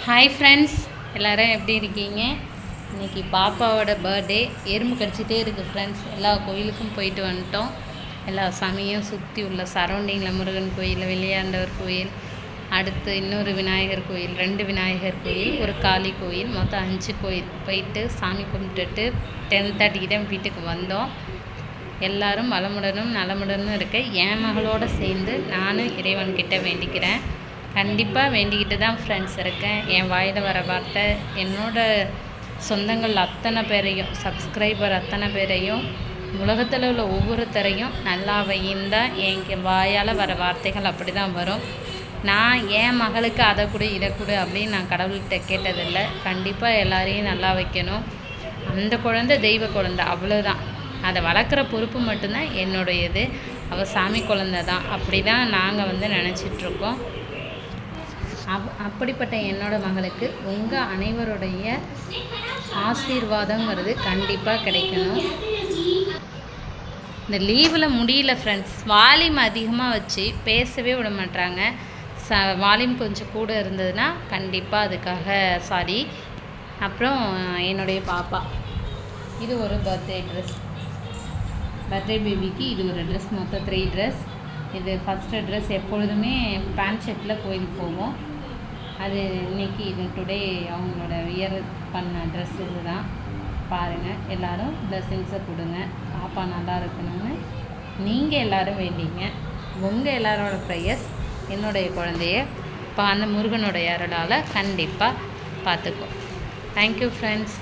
Hi friends, எல்லோரும் எப்படி இருக்கீங்க? இன்றைக்கி பாப்பாவோட பர்த்டே. எறும்பு கடிச்சிட்டே இருக்குது ஃப்ரெண்ட்ஸ். எல்லா கோயிலுக்கும் போயிட்டு வந்துட்டோம். எல்லா சாமியும் சுற்றி உள்ள சரௌண்டிங்கில் முருகன் கோயில், வெளியாண்டவர் கோயில், அடுத்து இன்னொரு விநாயகர் கோயில், 2 விநாயகர் கோயில், ஒரு காளி கோயில், மொத்தம் 5 கோயில் போயிட்டு சாமி கும்பிட்டுட்டு 10:30 வீட்டுக்கு வந்தோம். எல்லோரும் வளமுடனும் நலமுடனும் இருக்க என் மகளோடு சேர்ந்து நானும் இறைவன்கிட்ட வேண்டிக்கிறேன். கண்டிப்பாக வேண்டிக்கிட்டு தான் ஃப்ரெண்ட்ஸ் இருக்கேன். என் வாயில் வர வார்த்தை என்னோடய சொந்தங்கள் அத்தனை பேரையும், சப்ஸ்கிரைபர் அத்தனை பேரையும், உலகத்தில் உள்ள ஒவ்வொருத்தரையும் நல்லா வையும் தான் என் வாயால் வர வார்த்தைகள் அப்படி தான் வரும். நான் என் மகளுக்கு அதை கொடு இதை கொடு அப்படின்னு நான் கடவுள்கிட்ட கேட்டதில்லை. கண்டிப்பாக எல்லாரையும் நல்லா வைக்கணும். அந்த குழந்தை தெய்வ குழந்தை, அவ்வளோதான். அதை வளர்க்குற பொறுப்பு மட்டும்தான் என்னுடையது. அவள் சாமி குழந்தை தான். அப்படி தான் நாங்கள் நினச்சிட்ருக்கோம். அப்படிப்பட்ட என்னோடய மகளுக்கு உங்கள் அனைவருடைய ஆசீர்வாதங்கிறது கண்டிப்பாக கிடைக்கணும். இந்த லீவில் முடியல ஃப்ரெண்ட்ஸ். வால்யூம் அதிகமாக வச்சு பேசவே விட மாட்டாங்க. வால்யூம் கொஞ்சம் கூட இருந்ததுன்னா கண்டிப்பாக அதுக்காக சாரி. அப்புறம் என்னுடைய பாப்பா, இது ஒரு பர்த்டே ட்ரெஸ். பர்த்டே பேபிக்கு இது ஒரு ட்ரெஸ், மொத்தம் 3 ட்ரெஸ். இது ஃபஸ்ட்டு ட்ரெஸ். எப்பொழுதுமே பேண்ட் ஷர்ட்டில் கோயிலுக்கு போவோம். அது இன்றைக்கி இது டுடே அவங்களோட வியர் பண்ண ட்ரெஸ். இது தான் பாருங்கள். எல்லோரும் பிளெஸ்ஸிங்ஸை கொடுங்க. பாப்பா நல்லா இருக்கணும்னு நீங்கள் எல்லோரும் வேண்டிங்க. உங்கள் எல்லாரோட ப்ரேயர்ஸ் என்னுடைய குழந்தைய அந்த முருகனுடைய அருளால் கண்டிப்பாக பார்த்துக்கோ. Thank you friends.